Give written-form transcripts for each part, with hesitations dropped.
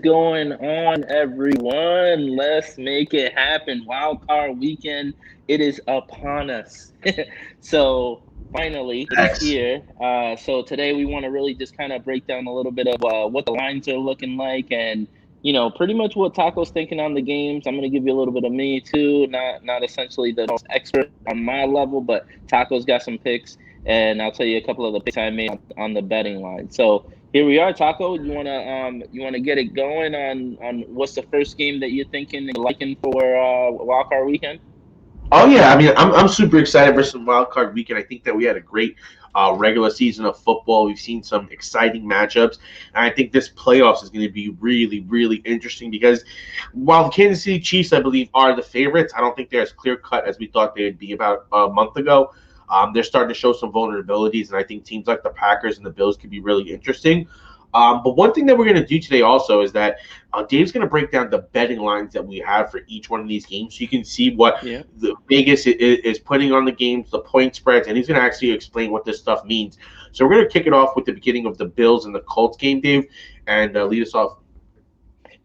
going on, everyone? Let's make it happen. Wild card weekend, it is upon us. So finally, it is X. here. So today we want to really just kind of break down a little bit of what the lines are looking like, and pretty much what Taco's thinking on the games. I'm going to give you a little bit of me too, not essentially the most expert on my level, but Taco's got some picks, and I'll tell you a couple of the picks I made on the betting line. So here we are, Taco. You wanna get it going on what's the first game that you're thinking and liking for wild card weekend? Oh yeah, I mean, I'm super excited for some wild card weekend. I think that we had a great regular season of football. We've seen some exciting matchups, and I think this playoffs is going to be really, really interesting because while the Kansas City Chiefs, I believe, are the favorites, I don't think they're as clear cut as we thought they'd be about a month ago. They're starting to show some vulnerabilities, and I think teams like the Packers and the Bills could be really interesting. But one thing that we're going to do today also is that Dave's going to break down the betting lines that we have for each one of these games, so you can see what Yeah. the Vegas is putting on the games, the point spreads, and he's going to actually explain what this stuff means. So we're going to kick it off with the beginning of the Bills and the Colts game, Dave, and lead us off.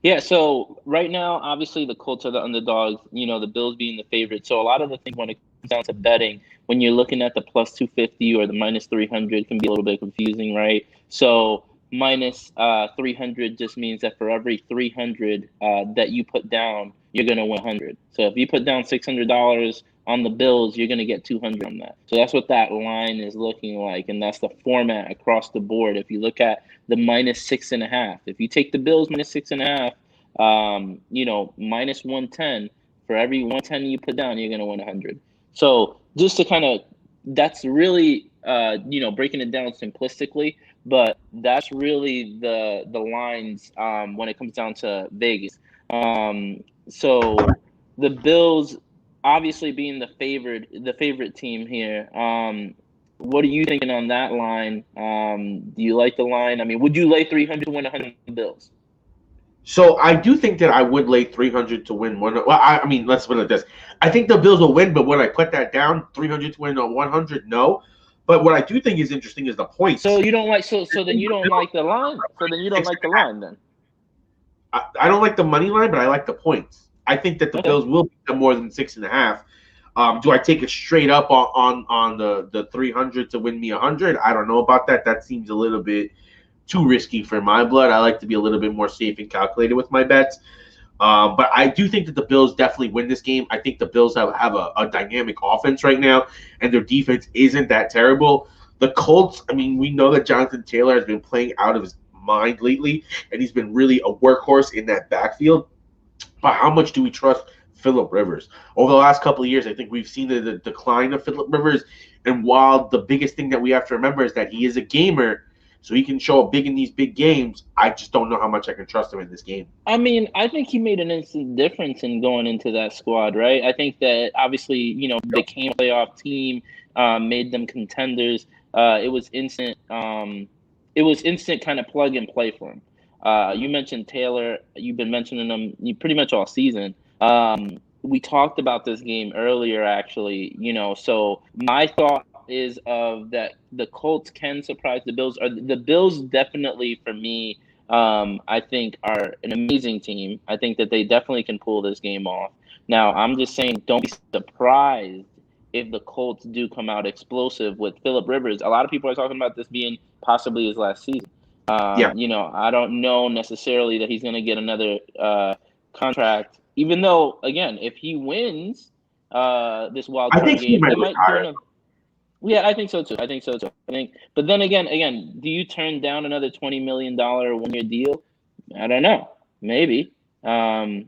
Yeah, so right now, obviously the Colts are the underdogs, the Bills being the favorite. So a lot of the things when it comes down to betting, when you're looking at the plus 250 or the minus 300 can be a little bit confusing, right? So minus 300 just means that for every 300 that you put down, you're going to win 100. So if you put down $600 on the Bills, you're going to get 200 on that. So that's what that line is looking like, and that's the format across the board. If you look at the minus 6.5, if you take the Bills minus 6.5, minus 110, for every 110 you put down, you're going to win 100. So just to kind of, that's really, breaking it down simplistically, but that's really the lines when it comes down to Vegas. So the Bills, obviously being the favorite team here. What are you thinking on that line? Do you like the line? I mean, would you lay 300 to win 100 Bills? So I do think that I would lay 300 to win one. Well, I mean, let's put it like this. I think the Bills will win, but when I put that down, 300 to win on 100, no. But what I do think is interesting is the So points. you don't like so then you don't like the line. So then you don't like the line then. I don't like the money line, but I like the points. I think that the Okay. Bills will beat them more than 6.5. Do I take it straight up on the 300 to win me 100? I don't know about that. That seems a little bit too risky for my blood. I like to be a little bit more safe and calculated with my bets. But I do think that the Bills definitely win this game. I think the Bills have a dynamic offense right now, and their defense isn't that terrible. The Colts, I mean, we know that Jonathan Taylor has been playing out of his mind lately, and he's been really a workhorse in that backfield. But how much do we trust Phillip Rivers? Over the last couple of years, I think we've seen the decline of Phillip Rivers. And while the biggest thing that we have to remember is that he is a gamer, so he can show up big in these big games, I just don't know how much I can trust him in this game. I mean, I think he made an instant difference in going into that squad, right? I think that obviously, became a playoff team, made them contenders. It was instant. It was instant kind of plug and play for him. You mentioned Taylor. You've been mentioning him pretty much all season. We talked about this game earlier, actually. So my thought is of that the Colts can surprise the Bills. Or the Bills definitely, for me, I think are an amazing team. I think that they definitely can pull this game off. Now, I'm just saying, don't be surprised if the Colts do come out explosive with Phillip Rivers. A lot of people are talking about this being possibly his last season. Yeah, I don't know necessarily that he's going to get another contract, even though, again, if he wins this wild I card think he game, might he might do retire. another. Yeah, I think so too. But then again, do you turn down another $20 million 1-year deal? I don't know. Maybe. I,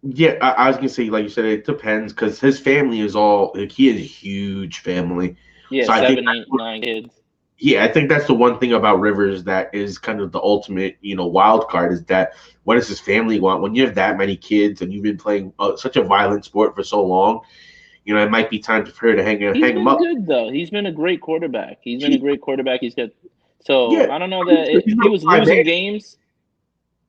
Yeah, I was gonna say, like you said, it depends because his family is all like he has a huge family. Yeah, So I think, 7, 8, 9 kids. yeah, I think that's the one thing about Rivers that is kind of the ultimate, wild card is that what does his family want? When you have that many kids and you've been playing such a violent sport for so long, it might be time for her to He's hang him been up. good though. He's been a great quarterback. He's been a He, great quarterback. He's good. So yeah, I don't know that he's if no he was Eli losing Manning. games.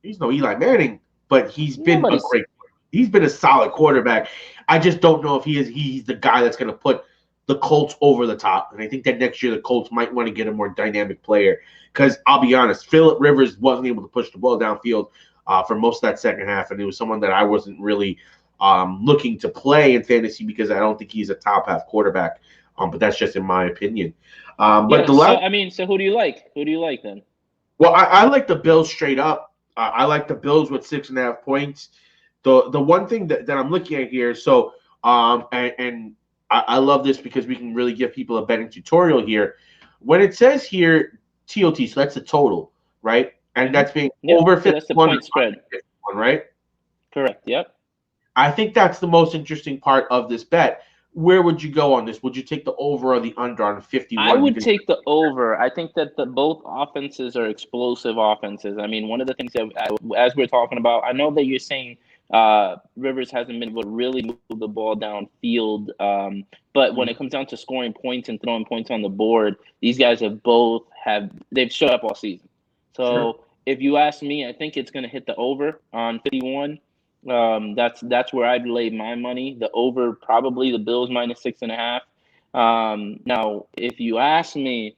He's no Eli Manning, but he's Yeah, been but a he's great. He's been a solid quarterback. I just don't know if he's the guy that's going to put the Colts over the top. And I think that next year the Colts might want to get a more dynamic player. Because I'll be honest, Phillip Rivers wasn't able to push the ball downfield for most of that second half. And it was someone that I wasn't really looking to play in fantasy because I don't think he's a top half quarterback. But that's just in my opinion. So who do you like? Who do you like then? Well, I like the Bills straight up. I like the Bills with 6.5 points. The one thing that I'm looking at here, so and I love this because we can really give people a betting tutorial here. When it says here TOT, so that's the total, right? And that's being over 51. That's the point spread, right? Correct. Yep. I think that's the most interesting part of this bet. Where would you go on this? Would you take the over or the under on 51? I would take the over. I think that both offenses are explosive offenses. I mean, one of the things that, as we're talking about, I know that you're saying Rivers hasn't been able to really move the ball downfield. But when it comes down to scoring points and throwing points on the board, these guys they've showed up all season. So if you ask me, I think it's going to hit the over on 51. That's where I'd lay my money. The over, probably the Bills minus 6.5. Now, if you ask me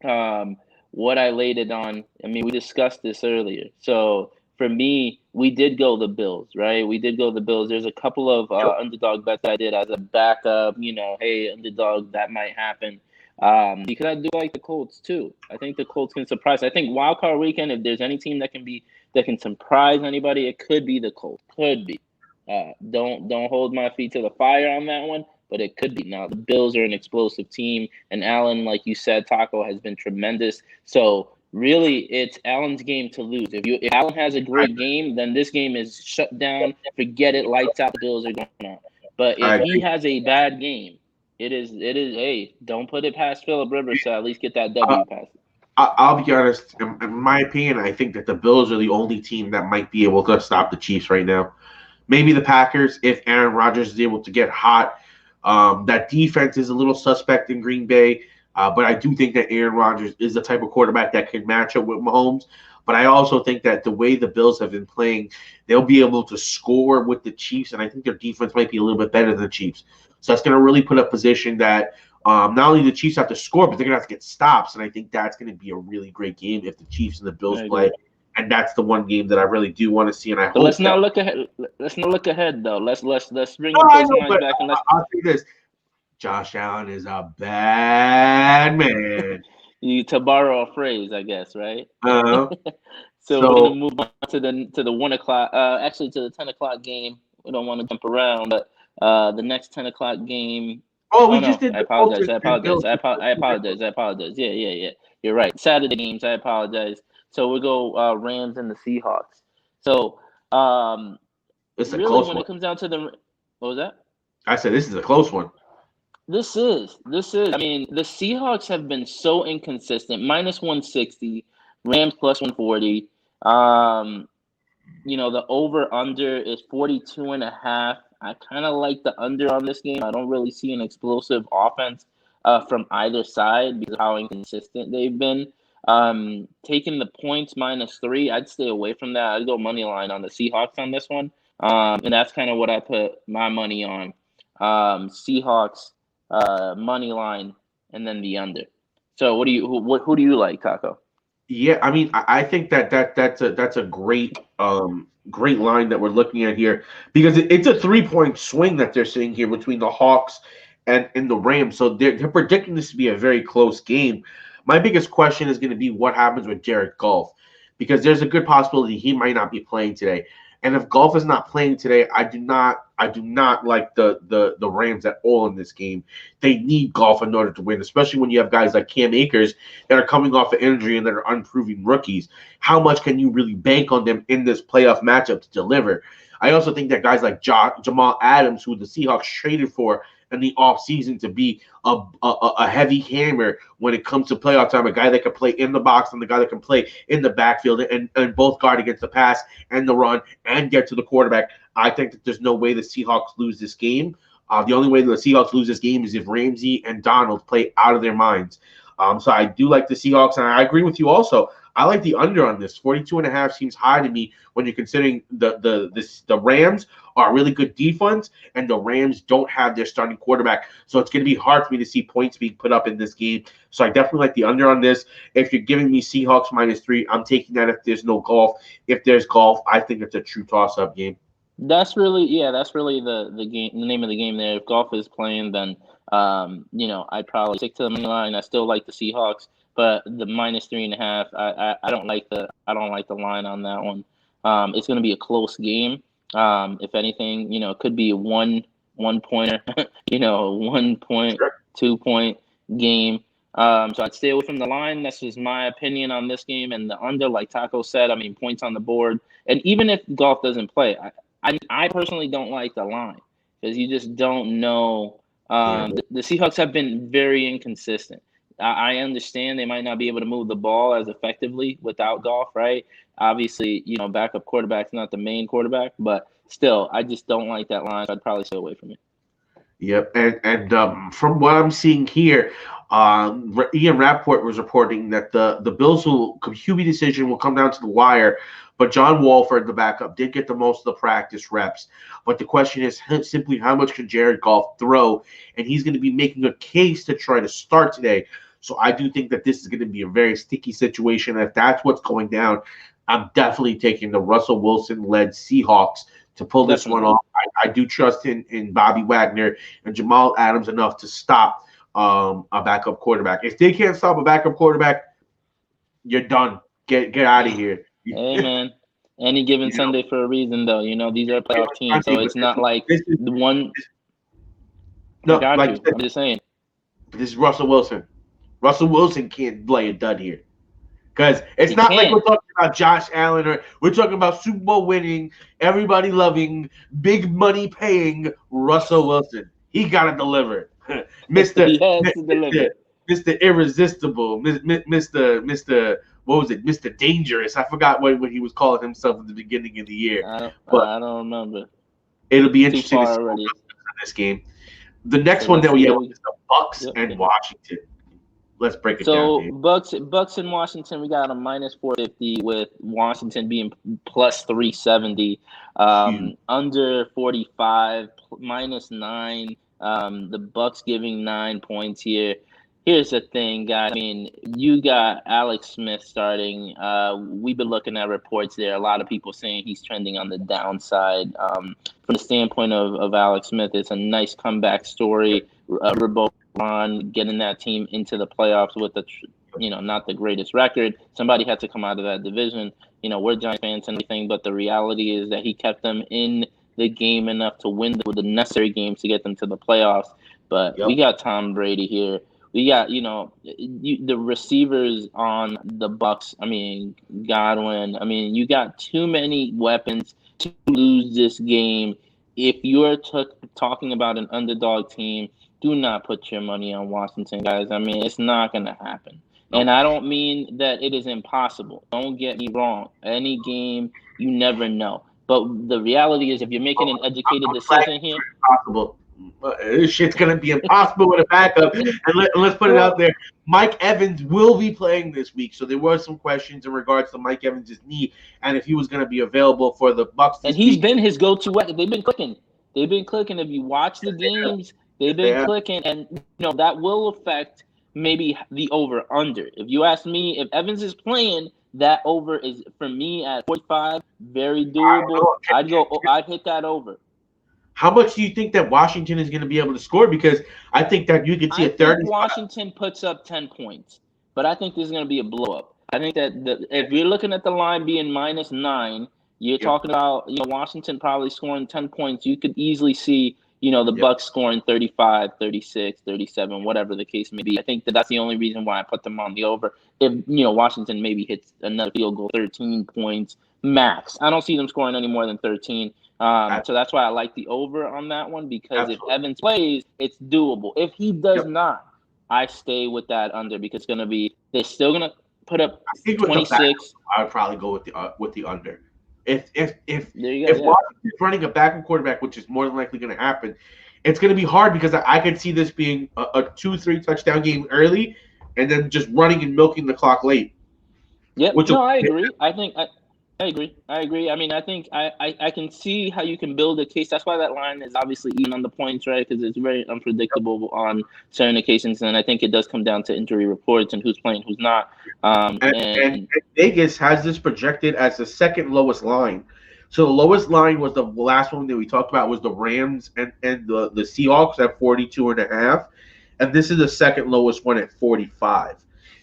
what I laid it on, I mean, we discussed this earlier. So for me, we did go the Bills, right? We did go the Bills. There's a couple of underdog bets I did as a backup. Hey, underdog, that might happen. Because I do like the Colts too. I think the Colts can surprise. I think wild card weekend, if there's any team that can surprise anybody, it could be the Colts. Could be. Don't hold my feet to the fire on that one, but it could be. Now the Bills are an explosive team, and Allen, like you said, Taco, has been tremendous. So really, it's Allen's game to lose. If Allen has a great game, then this game is shut down. Forget it. Lights out. The Bills are going on. But if he has a bad game, it is. Hey, don't put it past Phillip Rivers to at least get that W pass. I'll be honest. In my opinion, I think that the Bills are the only team that might be able to stop the Chiefs right now. Maybe the Packers, if Aaron Rodgers is able to get hot. That defense is a little suspect in Green Bay, but I do think that Aaron Rodgers is the type of quarterback that can match up with Mahomes. But I also think that the way the Bills have been playing, they'll be able to score with the Chiefs, and I think their defense might be a little bit better than the Chiefs. So that's going to really put a position that not only the Chiefs have to score, but they're going to have to get stops, and I think that's going to be a really great game if the Chiefs and the Bills play. And that's the one game that I really do want to see, and I hope. Let's not look ahead. Let's not look ahead, though. Let's bring the close minds back and I'll say this: Josh Allen is a bad man. To borrow a phrase, I guess, right? So we're gonna move on to the 1 o'clock. Actually, to the 10 o'clock game. We don't want to jump around, but the next 10 o'clock game. Just did. I apologize. Yeah. You're right. Saturday games. I apologize. So we'll go Rams and the Seahawks. So it's a really, close when one. it comes down to what was that? I said this is a close one. This is. I mean, the Seahawks have been so inconsistent. Minus 160, Rams plus 140. The over-under is 42.5. I kind of like the under on this game. I don't really see an explosive offense from either side because of how inconsistent they've been. Taking the points -3, I'd stay away from that. I'd go money line on the Seahawks on this one. And that's kind of what I put my money on. Seahawks money line and then the under. So who do you like, Taco? Yeah, I mean, I think that's a great line that we're looking at here because it's a 3-point swing that they're seeing here between the Hawks and the Rams. So they're predicting this to be a very close game. My biggest question is going to be what happens with Jared Goff, because there's a good possibility he might not be playing today. And if Goff is not playing today, I do not like the Rams at all in this game. They need Goff in order to win, especially when you have guys like Cam Akers that are coming off an injury and that are unproven rookies. How much can you really bank on them in this playoff matchup to deliver? I also think that guys like Jamal Adams, who the Seahawks traded for in the offseason to be a heavy hammer when it comes to playoff time, a guy that can play in the box and the guy that can play in the backfield and both guard against the pass and the run and get to the quarterback. I think that there's no way the Seahawks lose this game. The only way the Seahawks lose this game is if Ramsey and Donald play out of their minds. So I do like the Seahawks, and I agree with you also. I like the under on this. 42.5 seems high to me when you're considering the Rams are a really good defense, and the Rams don't have their starting quarterback. So it's going to be hard for me to see points being put up in this game. So I definitely like the under on this. If you're giving me Seahawks -3, I'm taking that if there's no golf. If there's golf, I think it's a true toss-up game. That's really the game, the name of the game there. If golf is playing, then I'd probably stick to the money line. I still like the Seahawks, but the -3.5, I don't like the line on that one. It's going to be a close game. If anything, it could be a one pointer, 1 point, 2 point game. So I'd stay away from the line. That's just my opinion on this game. And the under, like Taco said, points on the board. And even if golf doesn't play, I personally don't like the line because you just don't know. The Seahawks have been very inconsistent. I understand they might not be able to move the ball as effectively without golf, right? Obviously, backup quarterback's not the main quarterback, but still, I just don't like that line. So I'd probably stay away from it. Yep, and from what I'm seeing here, Ian Rappaport was reporting that the Bills' QB decision will come down to the wire, but John Wolford, the backup, did get the most of the practice reps. But the question is simply how much can Jared Goff throw, and he's going to be making a case to try to start today. So I do think that this is going to be a very sticky situation. If that's what's going down, I'm definitely taking the Russell Wilson-led Seahawks to pull this one off. I do trust in Bobby Wagner and Jamal Adams enough to stop a backup quarterback. If they can't stop a backup quarterback, you're done. Get out of here. Hey, man. Any given Sunday for a reason, though. These are playoff teams, so it's not like the one. No, I'm just saying. This is Russell Wilson. Russell Wilson can't play a dud here. Because it's not like we're talking about Josh Allen or we're talking about Super Bowl winning, everybody loving, big money paying Russell Wilson. He got to deliver. Mr. Irresistible, Mr. What was it? Mr. Dangerous. I forgot what he was calling himself at the beginning of the year. I don't remember. It'll be interesting to see what happens in this game. The next one that we have is the Bucs and Washington. Let's break it down. So Bucks in Washington, we got a -450 with Washington being +370. Under 45, -9. The Bucks giving 9 points here. Here's the thing, guys. You got Alex Smith starting. We've been looking at reports there. A lot of people saying he's trending on the downside. From the standpoint of Alex Smith, it's a nice comeback story. Ron getting that team into the playoffs with not the greatest record. Somebody had to come out of that division. We're Giants fans and everything, but the reality is that he kept them in the game enough to win the necessary games to get them to the playoffs. But we got Tom Brady here. We got, the receivers on the Bucks. Godwin. You got too many weapons to lose this game. If you're talking about an underdog team, do not put your money on Washington, guys. It's not going to happen. And I don't mean that it is impossible. Don't get me wrong. Any game, you never know. But the reality is if you're making an educated decision here. Impossible. This shit's going to be impossible with a backup. And let's put it out there. Mike Evans will be playing this week. So there were some questions in regards to Mike Evans' knee and if he was going to be available for the Bucs. And he's been his go-to weapon. They've been clicking. If you watch the games, they've been clicking. And, that will affect maybe the over-under. If you ask me, if Evans is playing, that over is, for me, at 45, very doable. I'd hit that over. How much do you think that Washington is going to be able to score? Because I think that you could see a 30. Washington puts up 10 points, but I think this is going to be a blow-up. I think that if you're looking at the line being -9, you're talking about Washington probably scoring 10 points. You could easily see the Bucs scoring 35, 36, 37, whatever the case may be. I think that's the only reason why I put them on the over. If Washington maybe hits another field goal, 13 points max. I don't see them scoring any more than 13. So that's why I like the over on that one, because if Evans plays, it's doable. If he does not, I stay with that under, because they're still gonna put up 26. I would probably go with the under. If Washington's running a backup quarterback, which is more than likely going to happen, it's going to be hard, because I could see this being a 2-3 touchdown game early, and then just running and milking the clock late. Yep. which will No, I agree. I agree. I agree. I mean, I think I can see how you can build a case. That's why that line is obviously even on the points, right? Because it's very unpredictable on certain occasions, and I think it does come down to injury reports and who's playing, who's not. and And Vegas has this projected as the second lowest line. So the lowest line was the last one that we talked about was the Rams and the Seahawks at 42.5, and this is the second lowest one at 45.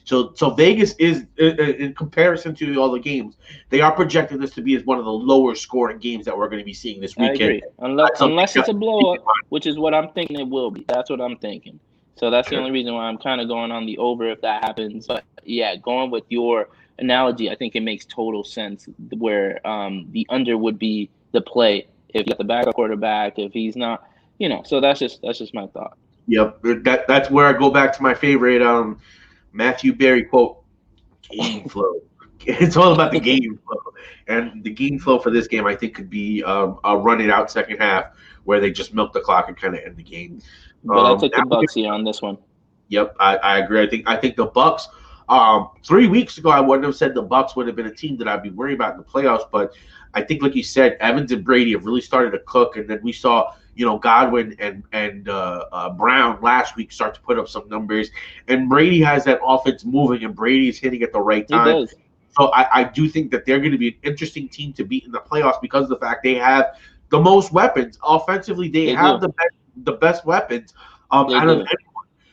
So Vegas is in comparison to all the games, they are projecting this to be as one of the lower scoring games that we're going to be seeing this I weekend. agree. Unless it's a blow Keep in up, mind. which is what I'm thinking it will be. That's what I'm thinking. So that's the only reason why I'm kind of going on the over if that happens. But yeah, going with your analogy, I think it makes total sense where the under would be the play if you got the backup quarterback, if he's not, so that's just my thought. Yep, that's where I go back to my favorite Matthew Berry quote: "Game flow." It's all about the game flow, and the game flow for this game, I think, could be a run it out second half where they just milk the clock and kind of end the game. But I took the Bucks here on this one. Yep, I agree. I think the Bucks. 3 weeks ago, I wouldn't have said the Bucks would have been a team that I'd be worried about in the playoffs, but I think, like you said, Evans and Brady have really started to cook, and then we saw Godwin and Brown last week start to put up some numbers, and Brady has that offense moving, and Brady is hitting at the right He time. does. So I do think that they're going to be an interesting team to beat in the playoffs because of the fact they have the most weapons offensively. They have do. the best weapons They out of do. anyone.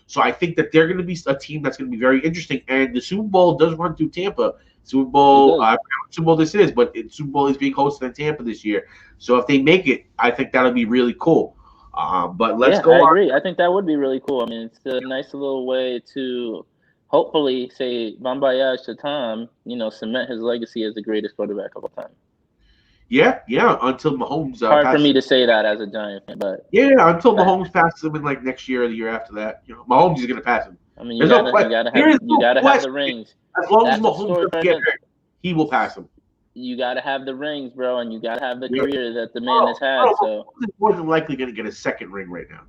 So I think that they're going to be a team that's going to be very interesting. And the Super Bowl does run through Tampa. Super Bowl, I forgot what Super Bowl this is, but Super Bowl is being hosted in Tampa this year. So if they make it, I think that'll be really cool. But let's go I on. agree. I think that would be really cool. I mean, it's a nice little way to hopefully say Bon Voyage to Tom, cement his legacy as the greatest quarterback of all time. Yeah, until Mahomes Hard for passes. me to say that as a Giant fan, but Yeah, until Mahomes passes him in like next year or the year after that. Mahomes is going to pass him. I mean, There's you no question. gotta There have is no have the question. rings. As long as That's the Mahomes story doesn't for get him. hurt, he will pass him. You gotta have the rings, bro, and you gotta have the Yeah. career that the man has had. So, Mahomes is more than likely going to get a second ring right now.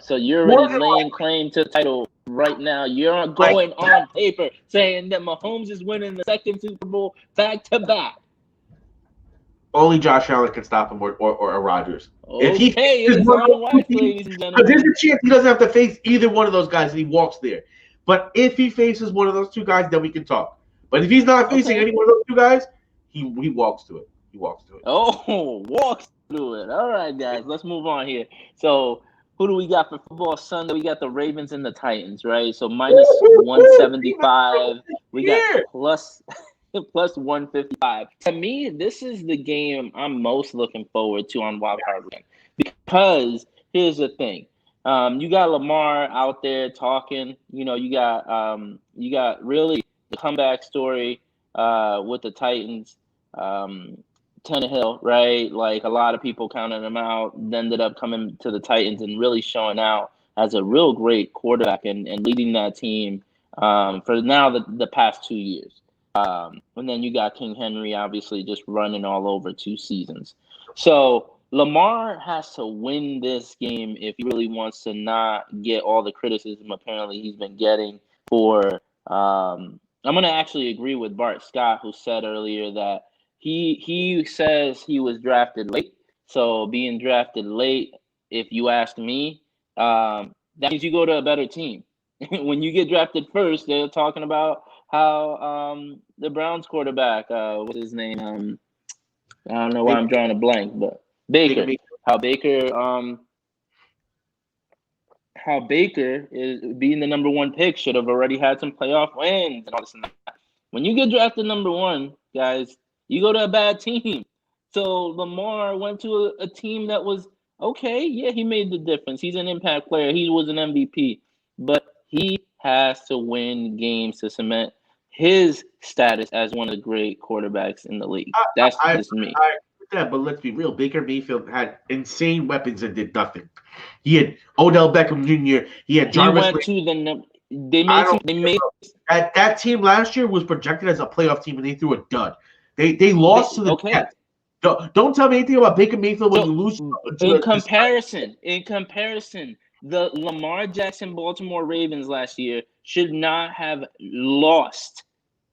so you're More already than laying likely. claim to the title right now. You're going on paper saying that Mahomes is winning the second Super Bowl back to back. Only Josh Allen can stop him or Rodgers. If he Okay, it faces is one of on those wax, two teams, ladies and because there's gentlemen. a chance he doesn't have to face either one of those guys and he walks there. But if he faces one of those two guys, then we can talk. But if he's not facing any one of those two guys, he walks to it. He walks to it. Oh, walks through it. All right, guys, let's move on here. So, who do we got for football Sunday? We got the Ravens and the Titans, right? So minus 175. We got plus 155. To me, this is the game I'm most looking forward to on Wild Card Weekend because here's the thing. You got Lamar out there talking. You got really the comeback story with the Titans. Tannehill, right? Like a lot of people counted him out, ended up coming to the Titans and really showing out as a real great quarterback and leading that team for now the past 2 years. And then you got King Henry, obviously, just running all over 2 seasons. So Lamar has to win this game if he really wants to not get all the criticism apparently he's been getting for I'm going to actually agree with Bart Scott, who said earlier that he says he was drafted late. So being drafted late, if you ask me, that means you go to a better team. When you get drafted first, they're talking about how the Browns quarterback, what's his name? I don't know why I'm drawing a blank, but Baker. How Baker is being the number 1 pick should have already had some playoff wins and all this and that. When you get drafted number 1, guys, you go to a bad team. So Lamar went to a team that was okay. Yeah, he made the difference. He's an impact player. He was an MVP. But he has to win games to cement his status as one of the great quarterbacks in the league. That's just me. Yeah, but let's be real. Baker Mayfield had insane weapons and did nothing. He had Odell Beckham Jr. He had Jarvis. He went to the. They made that team last year was projected as a playoff team, and they threw a dud. They lost to the Jets. Don't tell me anything about Baker Mayfield when you lose. In comparison, the Lamar Jackson Baltimore Ravens last year should not have lost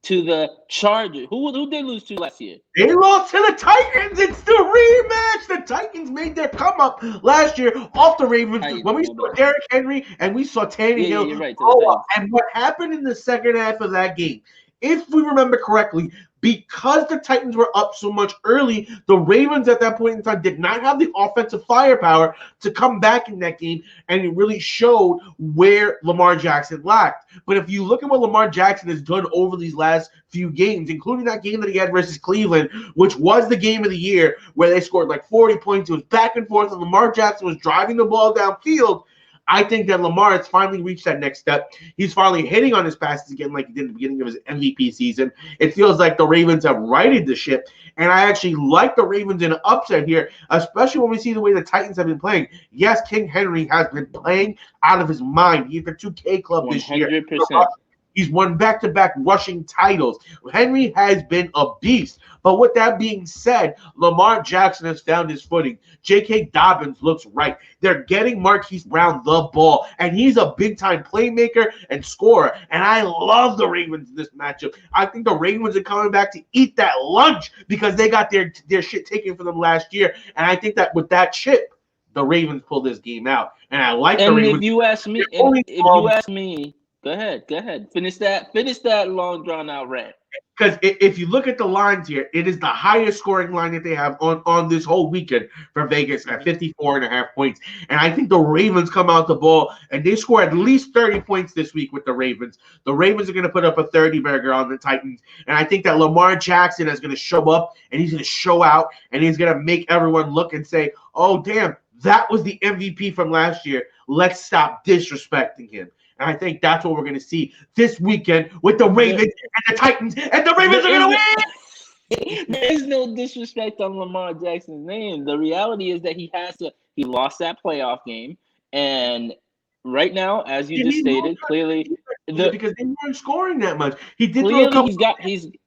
to the Chargers. Who they lose to last year? They lost to the Titans. It's the rematch. The Titans made their come up last year off the Ravens when we saw Derrick Henry and we saw Tannehill. Yeah, you're right. And what happened in the second half of that game, if we remember correctly, because the Titans were up so much early, the Ravens at that point in time did not have the offensive firepower to come back in that game, and it really showed where Lamar Jackson lacked. But if you look at what Lamar Jackson has done over these last few games, including that game that he had versus Cleveland, which was the game of the year where they scored like 40 points, it was back and forth, and Lamar Jackson was driving the ball downfield. I think that Lamar has finally reached that next step. He's finally hitting on his passes again like he did at the beginning of his MVP season. It feels like the Ravens have righted the ship, and I actually like the Ravens in an upset here, especially when we see the way the Titans have been playing. Yes, King Henry has been playing out of his mind. He's the 2K club this year. 100%. He's won back-to-back rushing titles. Henry has been a beast. But with that being said, Lamar Jackson has found his footing. J.K. Dobbins looks right. They're getting Marquise Brown the ball, and he's a big-time playmaker and scorer. And I love the Ravens in this matchup. I think the Ravens are coming back to eat that lunch because they got their shit taken from them last year. And I think that with that chip, the Ravens pull this game out. And I like the Ravens. If you ask me, Go ahead. Finish that long drawn out rant. Because if you look at the lines here, it is the highest scoring line that they have on this whole weekend for Vegas at 54.5 points. And I think the Ravens come out the ball and they score at least 30 points this week with the Ravens. The Ravens are going to put up a 30-burger on the Titans. And I think that Lamar Jackson is going to show up and he's going to show out and he's going to make everyone look and say, oh, damn, that was the MVP from last year. Let's stop disrespecting him. And I think that's what we're going to see this weekend with the Ravens and the Titans, and the Ravens are going to win. There is no disrespect on Lamar Jackson's name. The reality is that he lost that playoff game, and right now, as you just stated, clearly because they weren't scoring that much. He did clearly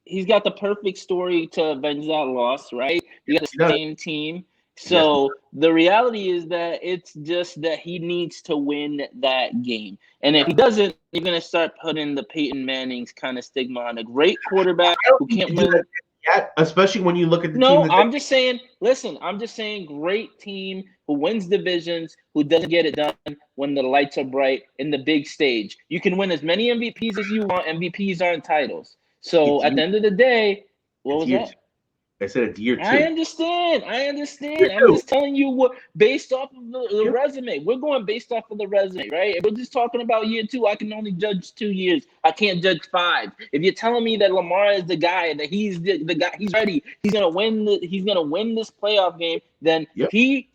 he's got the perfect story to avenge that loss, right? You got the same team. So the reality is that it's just that he needs to win that game. And if he doesn't, you're going to start putting the Peyton Manning's kind of stigma on a great quarterback who can't win. Yet, especially when you look at the team. No, I'm just saying great team who wins divisions, who doesn't get it done when the lights are bright in the big stage. You can win as many MVPs as you want. MVPs aren't titles. So at the end of the day, what was that? I said it's year 2. I understand. I'm just telling you what based off of the resume. We're going based off of the resume, right? If we're just talking about year 2, I can only judge 2 years. I can't judge 5. If you're telling me that Lamar is the guy, that he's the guy, he's ready, he's gonna win this playoff game, then he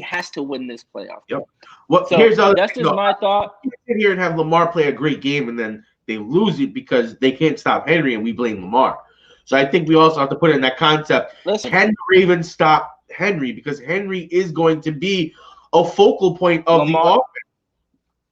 has to win this playoff game. Well, so here's that's just my thought. You sit here and have Lamar play a great game and then they lose it because they can't stop Henry and we blame Lamar. So I think we also have to put in that concept. Can the Ravens stop Henry? Because Henry is going to be a focal point of Lamar, the offense.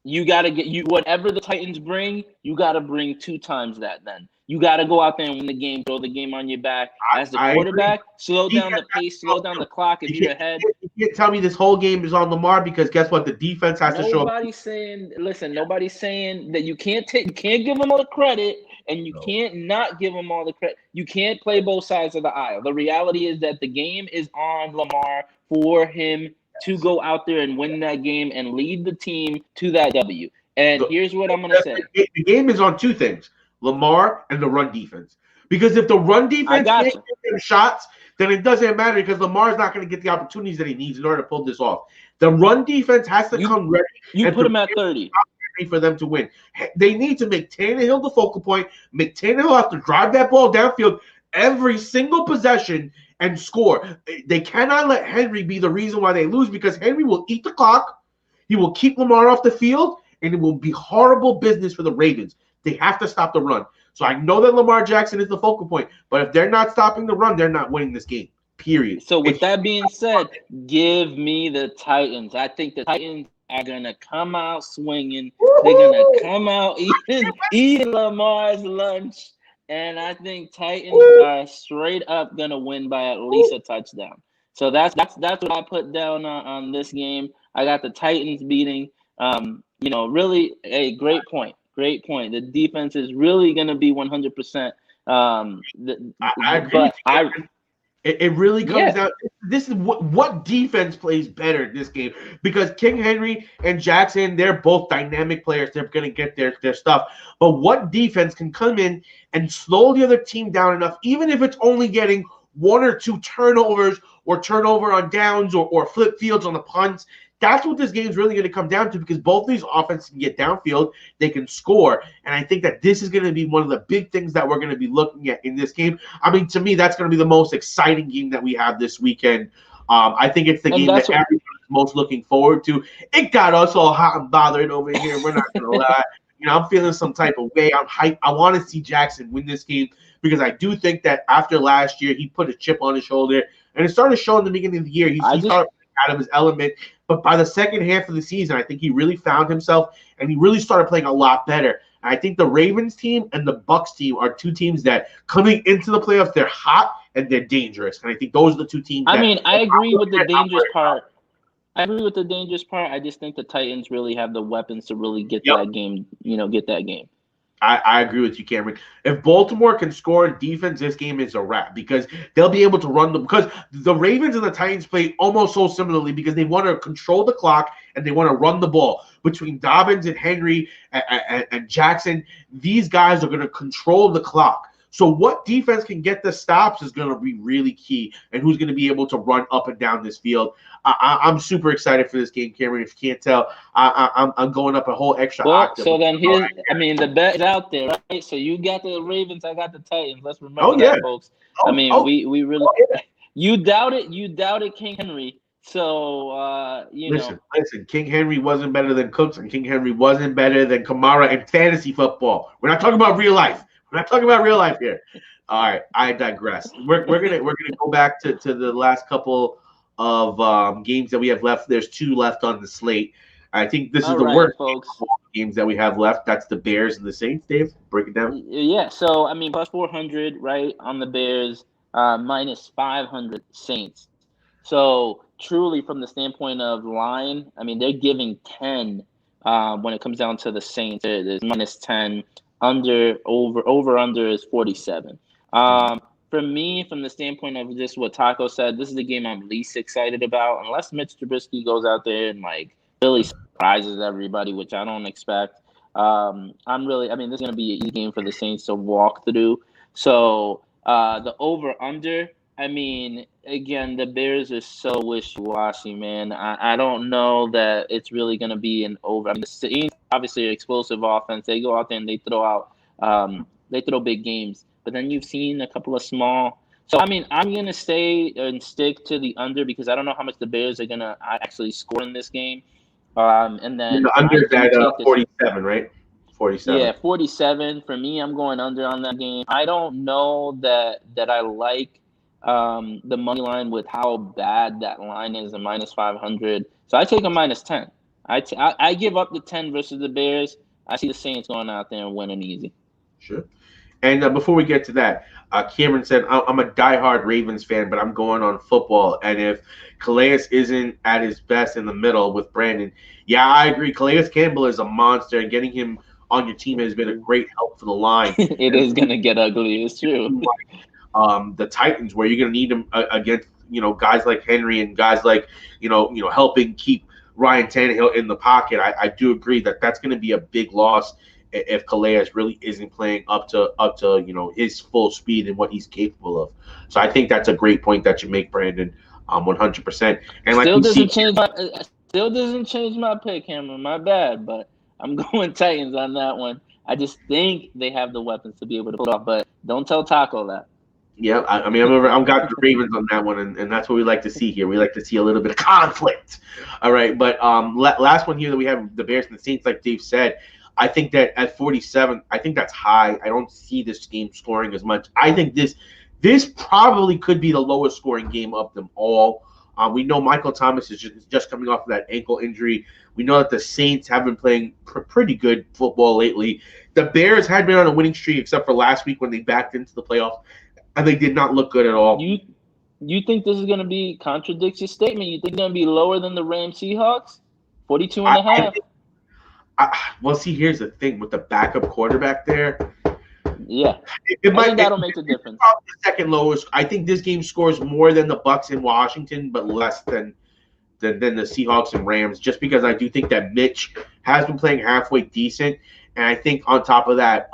You got to whatever the Titans bring, you got to bring 2 times that then. You got to go out there and win the game, throw the game on your back. As the quarterback, slow down the pace, slow down the clock if you're ahead. You can't tell me this whole game is on Lamar because guess what? The defense has to show up. Nobody's saying that you can't give them all the credit. And you can't not give him all the credit. You can't play both sides of the aisle. The reality is that the game is on Lamar for him to go out there and win that game and lead the team to that W. And here's what I'm going to say. The game is on 2 things, Lamar and the run defense. Because if the run defense can't get them shots, then it doesn't matter because Lamar's not going to get the opportunities that he needs in order to pull this off. The run defense has to come ready. You put him at 30. For them to win. They need to make Tannehill the focal point. Make Tannehill have to drive that ball downfield every single possession and score. They cannot let Henry be the reason why they lose because Henry will eat the clock. He will keep Lamar off the field, and it will be horrible business for the Ravens. They have to stop the run. So I know that Lamar Jackson is the focal point, but if they're not stopping the run, they're not winning this game, period. So with that being said, give me the Titans. I think the Titans are going to come out swinging. They're going to come out eating Lamar's lunch. And I think Titans are straight up going to win by at least a touchdown. So that's what I put down on this game. I got the Titans beating. Really a great point. Great point. The defense is really going to be 100%. I agree with But you. It really comes yeah, down. This is what defense plays better in this game, because King Henry and Jackson, they're both dynamic players. They're going to get their stuff. But what defense can come in and slow the other team down enough, even if it's only getting one or two turnovers or turnover on downs or flip fields on the punts? That's what this game's really going to come down to, because both these offenses can get downfield, they can score, and I think that this is going to be one of the big things that we're going to be looking at in this game. I mean, to me, that's going to be the most exciting game that we have this weekend. I think it's the game that everyone's most looking forward to. It got us all hot and bothered over here. We're not going to lie. I'm feeling some type of way. I'm hyped. I want to see Jackson win this game, because I do think that after last year, he put a chip on his shoulder, and it started showing the beginning of the year. He started out of his element. But by the second half of the season, I think he really found himself, and he really started playing a lot better. And I think the Ravens team and the Bucs team are two teams that, coming into the playoffs, they're hot and they're dangerous. And I think those are the two teams. I agree with the dangerous part. I agree with the dangerous part. I just think the Titans really have the weapons to really get that game. Get that game. I agree with you, Cameron. If Baltimore can score in defense, this game is a wrap, because they'll be able to run them. Because the Ravens and the Titans play almost so similarly, because they want to control the clock and they want to run the ball. Between Dobbins and Henry and Jackson, these guys are going to control the clock. So what defense can get the stops is going to be really key, and who's going to be able to run up and down this field. I'm super excited for this game, Cameron. If you can't tell, I'm going up a whole extra octave. So then the bet is out there, right? So you got the Ravens, I got the Titans. Let's remember that, folks. We really you doubted King Henry. So listen, King Henry wasn't better than Cooks, and King Henry wasn't better than Kamara in fantasy football. We're not talking about real life. We're not talking about real life here. All right, I digress. We're gonna go back to the last couple of games that we have left. There's 2 left on the slate. I think this is the worst games that we have left. That's the Bears and the Saints. Dave, break it down. Yeah. So plus 400, right, on the Bears, minus 500 Saints. So truly, from the standpoint of line, they're giving 10 when it comes down to the Saints. There's minus 10. Over under is 47. For me, from the standpoint of just what Taco said, this is the game I'm least excited about, unless Mitch Trubisky goes out there and really surprises everybody, which I don't expect. This is going to be an easy game for the Saints to walk through. So the over under, again, the Bears are so wishy-washy, man. I don't know that it's really going to be an over. The Saints obviously are explosive offense. They go out there and they throw out they throw big games. But then you've seen a couple of small. So, I'm going to stay and stick to the under, because I don't know how much the Bears are going to actually score in this game. And then the under that 47, right? 47. Yeah, 47. For me, I'm going under on that game. I don't know that I like the money line with how bad that line is, a minus 500. So I take a minus 10. I give up the 10 versus the Bears. I see the Saints going out there and winning easy. Sure. And before we get to that, Cameron said, I'm a diehard Ravens fan, but I'm going on football. And if Calais isn't at his best in the middle with Brandon, yeah, I agree. Calais Campbell is a monster, and getting him on your team has been a great help for the line. It is going to get ugly. It's true. The Titans, where you're going to need them against, guys like Henry and guys like, helping keep Ryan Tannehill in the pocket. I do agree that that's going to be a big loss if Calais really isn't playing up to his full speed and what he's capable of. So I think that's a great point that you make, Brandon, 100%. And still doesn't change my pick, Cameron. My bad, but I'm going Titans on that one. I just think they have the weapons to be able to pull it off, but don't tell Taco that. Yeah, I've got the Ravens on that one, and that's what we like to see here. We like to see a little bit of conflict. All right, but last one here that we have, the Bears and the Saints, like Dave said. I think that at 47, I think that's high. I don't see this game scoring as much. I think this probably could be the lowest scoring game of them all. We know Michael Thomas is just coming off of that ankle injury. We know that the Saints have been playing pretty good football lately. The Bears had been on a winning streak except for last week when they backed into the playoffs, and they did not look good at all. You think this is going to be contradicts your statement? You think it's going to be lower than the Rams Seahawks? 42.5? Well, see, here's the thing with the backup quarterback there. Yeah, It I might think that'll make the it's difference. probably the second lowest. I think this game scores more than the Bucks in Washington, but less than the Seahawks and Rams, just because I do think that Mitch has been playing halfway decent. And I think on top of that,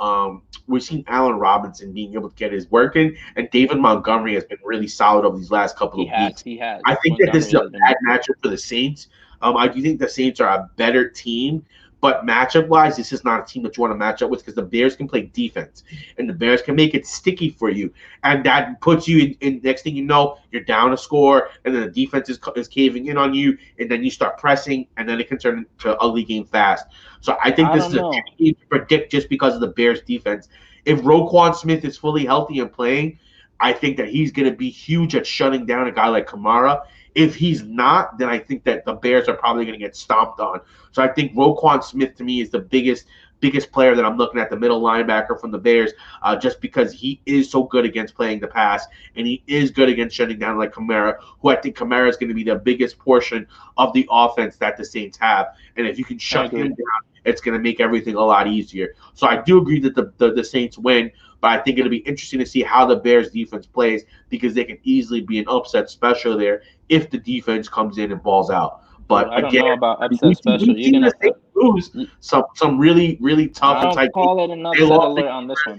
we've seen Allen Robinson being able to get his work in, and David Montgomery has been really solid over these last couple of weeks. He has. I think that this is Montgomery a has been bad matchup for the Saints. I do think the Saints are a better team, but matchup wise, this is not a team that you want to match up with because the Bears can play defense and the Bears can make it sticky for you. And that puts you in next thing you know, you're down a score, and then the defense is caving in on you, and then you start pressing, and then it can turn into an ugly game fast. So I think this is a game to predict just because of the Bears defense. If Roquan Smith is fully healthy and playing, I think that he's going to be huge at shutting down a guy like Kamara. If he's not, then I think that the Bears are probably going to get stomped on. So I think Roquan Smith to me is the biggest player that I'm looking at, the middle linebacker from the Bears, just because he is so good against playing the pass, and he is good against shutting down like Kamara, who I think Kamara is going to be the biggest portion of the offense that the Saints have. And if you can shut him down, it's going to make everything a lot easier. So I do agree that the Saints win, but I think it'll be interesting to see how the Bears defense plays because they can easily be an upset special there if the defense comes in and balls out. But I don't again, know about upset special. we've seen the Saints lose some really tough and tight. Call it an upset alert on this one.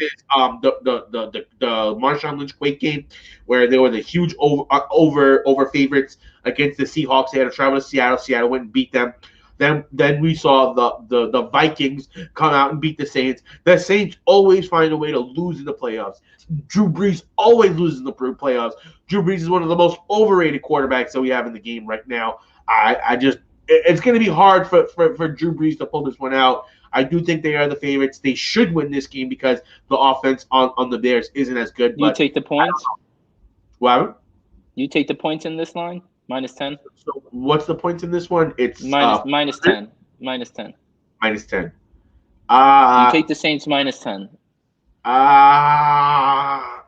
The Marshawn Lynch Quake game where there was a huge over favorites against the Seahawks. They had to travel to Seattle. Seattle went and beat them. Then we saw the Vikings come out and beat the Saints. The Saints always find a way to lose in the playoffs. Drew Brees always loses in the playoffs. Drew Brees is one of the most overrated quarterbacks that we have in the game right now. It's going to be hard for Drew Brees to pull this one out. I do think they are the favorites. They should win this game because the offense on the Bears isn't as good. You take the points? What? You take the points in this line? -10. So what's the points in this one? It's minus 10. -10. You take the Saints -10. I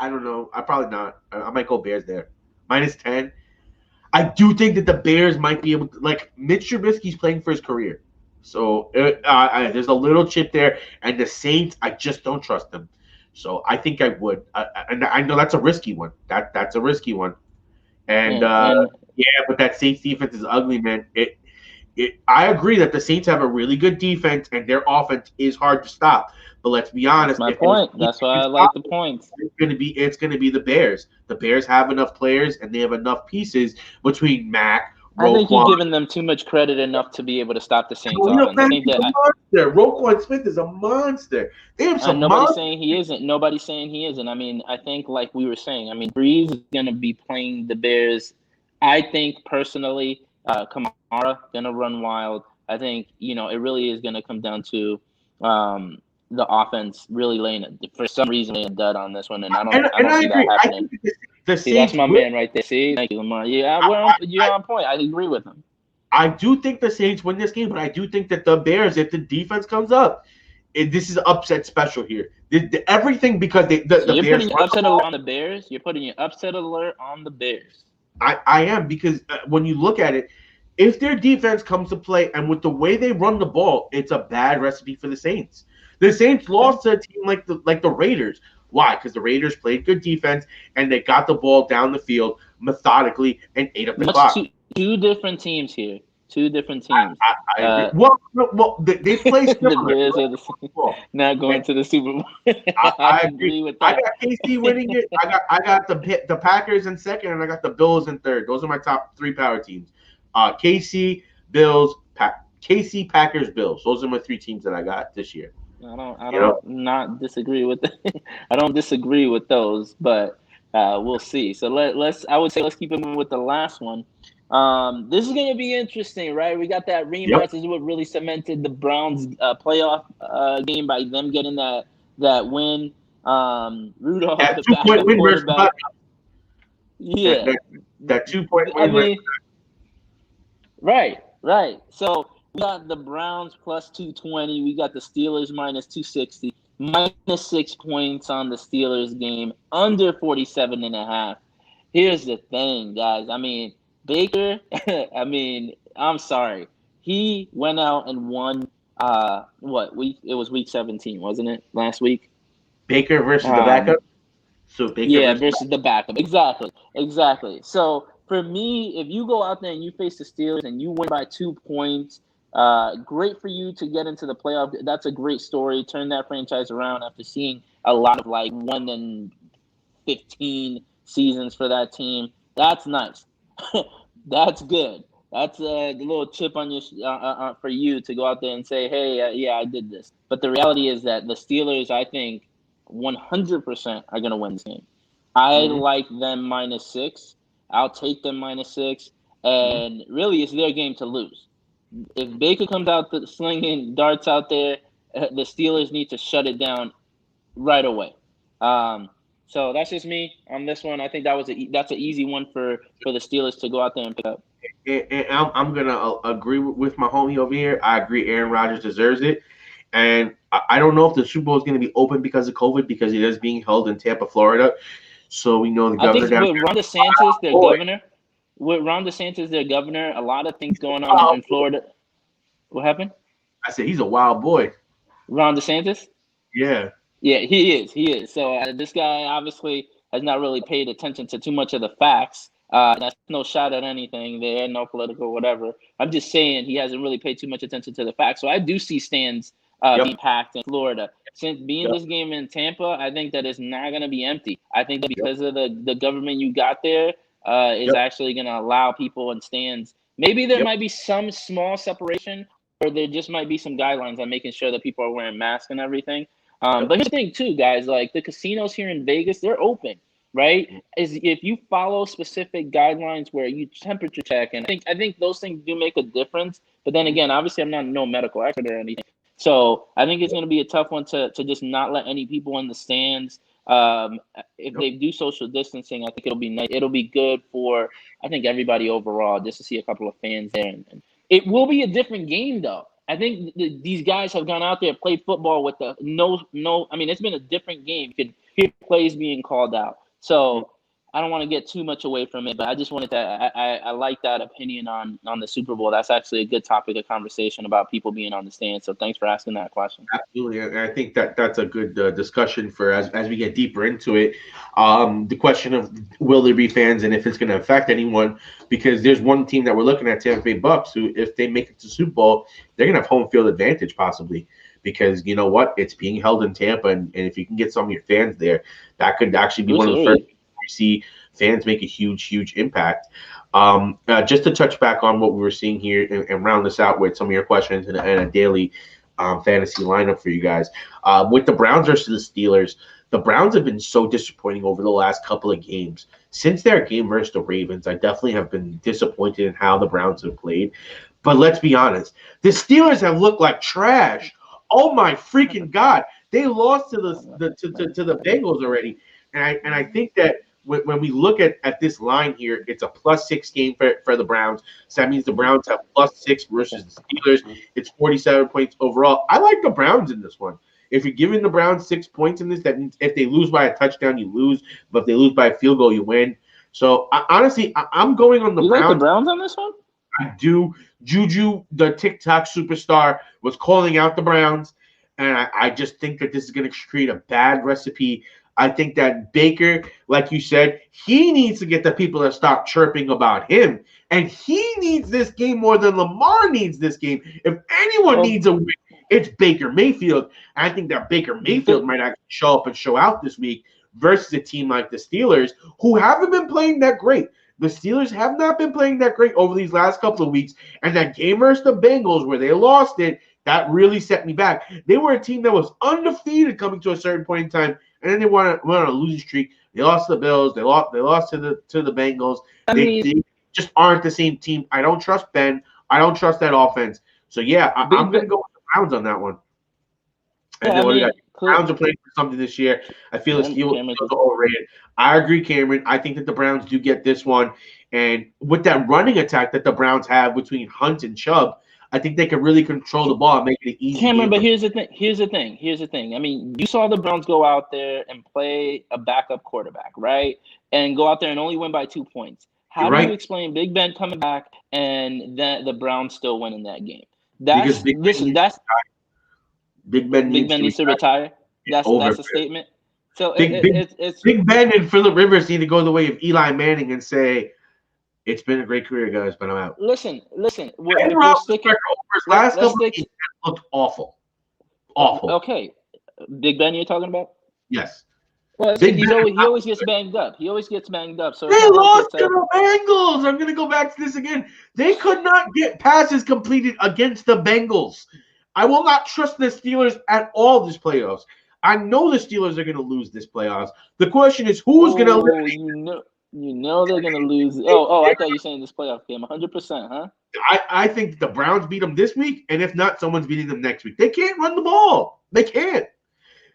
don't know. I probably not. I might go Bears there. -10. I do think that the Bears might be able to, like, Mitch Trubisky's playing for his career. So there's a little chip there. And the Saints, I just don't trust them. So I think I would. And I know that's a risky one. That's a risky one. And but that Saints defense is ugly, man. I agree that the Saints have a really good defense and their offense is hard to stop. But let's be honest. That's my point. That's why I like the points. It's gonna be the Bears. The Bears have enough players and they have enough pieces between Mac. I think you're giving them too much credit enough to be able to stop the Saints offense. I think that Roquan Smith is a monster. They have some nobody's saying he isn't. Nobody's saying he isn't. I mean, I think like we were saying, I mean, Breeze is gonna be playing the Bears. I think personally, Kamara gonna run wild. I think it really is gonna come down to the offense really laying it for some reason laying a dud on this one, and I don't see that happening. See, that's my man right there. See, thank you, Lamar. Yeah, you're on point. I agree with him. I do think the Saints win this game, but I do think that the Bears, if the defense comes up, this is upset special here. Everything because the Bears. You're putting your upset alert on the Bears. You're putting your upset alert on the Bears. I am because when you look at it, if their defense comes to play and with the way they run the ball, it's a bad recipe for the Saints. The Saints lost to a team like the Raiders. Why? Because the Raiders played good defense and they got the ball down the field methodically and ate up the clock. Two different teams here. Two different teams. I agree. Well, they play similar. The Bears are not going to the Super Bowl. I agree with that. I got KC winning it. I got the Packers in second, and I got the Bills in third. Those are my top three power teams. KC, Bills, KC, Packers, Bills. Those are my three teams that I got this year. I don't not disagree with I don't disagree with those, but we'll see. So let's keep moving with the last one. This is going to be interesting, right? We got that rematch. Yep. This is what really cemented the Browns playoff game by them getting that win. Rudolph, that 2-point win versus Buck. Yeah, that 2-point win. I mean, right. So we got the Browns plus 220. We got the Steelers minus 260. Minus 6 points on the Steelers game. Under 47.5. Here's the thing, guys. I mean, Baker, I'm sorry. He went out and won It was week 17, wasn't it? Last week. Baker versus the Um, backup. So Baker yeah, versus versus the backup. Exactly. So for me, if you go out there and you face the Steelers and you win by 2 points, great for you to get into the playoff. That's a great story. Turn that franchise around after seeing a lot of like 1-15 seasons for that team. That's nice. That's good. That's a little chip on your for you to go out there and say, "Hey, yeah, I did this." But the reality is that the Steelers, I think, 100% are going to win this game. I Mhm, like them -6. I'll take them -6, mhm. and really, it's their game to lose. If Baker comes out slinging darts out there, the Steelers need to shut it down right away. Um, so that's just me on this one. I think that's an easy one for the Steelers to go out there and pick up. And I'm gonna agree with my homie over here. I agree. Aaron Rodgers deserves it, and I don't know if the Super Bowl is going to be open because of COVID because it is being held in Tampa, Florida. So we know the I governor think down with there. Ron DeSantis, their Boy, governor, a lot of things going on wild in boy. Florida. What happened? I said he's a wild boy. Ron DeSantis? Yeah. Yeah, he is. He is. So this guy obviously has not really paid attention to too much of the facts. That's no shot at anything there, no political whatever. I'm just saying he hasn't really paid too much attention to the facts. So I do see stands Yep. being packed in Florida. Since being Yep. this game in Tampa, I think that it's not going to be empty. I think that Yep. because of the government you got there is Yep. actually going to allow people in stands. Maybe there Yep. might be some small separation, or there just might be some guidelines on making sure that people are wearing masks and everything. Yep. But here's the thing, too, guys. Like the casinos here in Vegas, they're open, right? Is if you follow specific guidelines where you temperature check, and I think those things do make a difference. But then again, obviously, I'm not no medical expert or anything, so I think it's going to be a tough one to just not let any people in the stands. If Yep. they do social distancing, I think it'll be nice. It'll be good for I think everybody overall, just to see a couple of fans there, and it will be a different game though. I think these guys have gone out there and played football with the no. I mean, it's been a different game. You could hear plays being called out. So I don't want to get too much away from it, but I just wanted to. I like that opinion on the Super Bowl. That's actually a good topic of conversation about people being on the stand. So thanks for asking that question. Absolutely, and I think that that's a good discussion for as we get deeper into it. The question of will there be fans and if it's going to affect anyone, because there's one team that we're looking at, Tampa Bay Bucks, who if they make it to Super Bowl, they're going to have home field advantage possibly, because you know what, it's being held in Tampa, and if you can get some of your fans there, that could actually be Bruce one of the first Arians. we see fans make a huge impact. Just to touch back on what we were seeing here and round this out with some of your questions and a daily fantasy lineup for you guys. With the Browns versus the Steelers, the Browns have been so disappointing over the last couple of games. Since their game versus the Ravens, I definitely have been disappointed in how the Browns have played. But let's be honest, the Steelers have looked like trash. Oh my freaking God. They lost to the Bengals already. And I think that when we look at this line here, it's a +6 game for the Browns. So that means the Browns have +6 versus the Steelers. It's 47 points overall. I like the Browns in this one. If you're giving the Browns 6 points in this, that means if they lose by a touchdown, you lose. But if they lose by a field goal, you win. So honestly, I'm going on the You like the Browns. Browns on this one? I do. Juju, the TikTok superstar, was calling out the Browns, and I just think that this is going to create a bad recipe. I think that Baker, like you said, he needs to get the people to stop chirping about him, and he needs this game more than Lamar needs this game. If anyone Well, needs a win, it's Baker Mayfield. And I think that Baker Mayfield might actually show up and show out this week versus a team like the Steelers, who haven't been playing that great. The Steelers have not been playing that great over these last couple of weeks. And that game versus the Bengals where they lost it, that really set me back. They were a team that was undefeated coming to a certain point in time, and then they went on a losing streak. They lost to the Bills. They lost to the Bengals. I They mean, just aren't the same team. I don't trust Ben. I don't trust that offense. So, yeah, I'm Big going to Ben. go with the Browns on that one. And Yeah, then I what do we got? mean, Browns are playing for something this year. I feel the Steelers Cameron. are overrated. I agree, Cameron. I think that the Browns do get this one. And with that running attack that the Browns have between Hunt and Chubb, I think they can really control the ball and make it an easy Cameron, game but for. here's the thing. I mean, you saw the Browns go out there and play a backup quarterback, right? And go out there and only win by 2 points. You're How do you right, explain Big Ben coming back and then the Browns still winning that game? because Big Ben Listen, needs to retire. Big Ben Big needs Ben to needs to retire. retire. It's That's a statement. So it's Big Ben and Phillip Rivers need to go the way of Eli Manning and say, it's been a great career, guys, but I'm out. listen. Ben If we're sticking, over his last let's couple of stick. games looked awful. Awful. Okay, Big Ben, you're talking about? Yes. Well, Big he Ben. always gets banged up. He always gets banged up. So it's They not like lost it's to the Bengals. I'm going to go back to this again. They could not get passes completed against the Bengals. I will not trust the Steelers at all this playoffs. I know the Steelers are going to lose this playoffs. The question is, who's going to eliminate? You know they're going to lose. I thought you were saying this playoff game. 100%, huh? I think the Browns beat them this week, and if not, someone's beating them next week. They can't run the ball. They can't.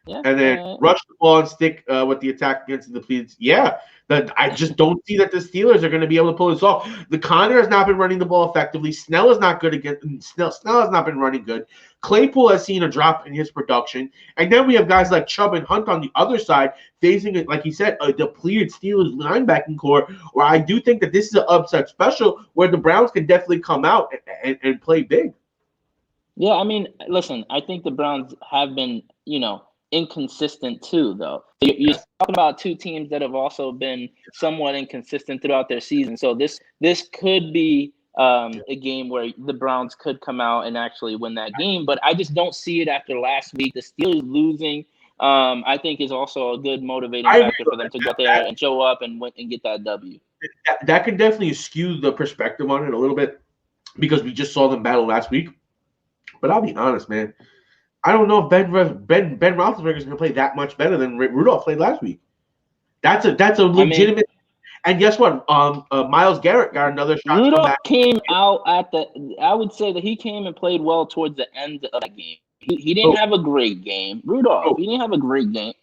Yeah. And then rush the ball and stick with the attack against the depleted. Yeah, I just don't see that the Steelers are going to be able to pull this off. The Connor has not been running the ball effectively. Snell is not good again. Snell has not been running good. Claypool has seen a drop in his production. And then we have guys like Chubb and Hunt on the other side facing, like he said, a depleted Steelers linebacking core, where I do think that this is an upset special where the Browns can definitely come out and play big. Yeah, I mean, listen, I think the Browns have been, inconsistent too, though. You're talking about two teams that have also been somewhat inconsistent throughout their season. So this could be a game where the Browns could come out and actually win that game. But I just don't see it after last week. The Steelers losing, I think, is also a good motivating factor for them to go there and show up and win and get that W. That can definitely skew the perspective on it a little bit because we just saw them battle last week. But I'll be honest, man. I don't know if Ben Roethlisberger is going to play that much better than Rudolph played last week. That's a legitimate. And guess what? Myles Garrett got another shot. Rudolph came out I would say that he came and played well towards the end of that game. He didn't have a great game. Rudolph, he didn't have a great game.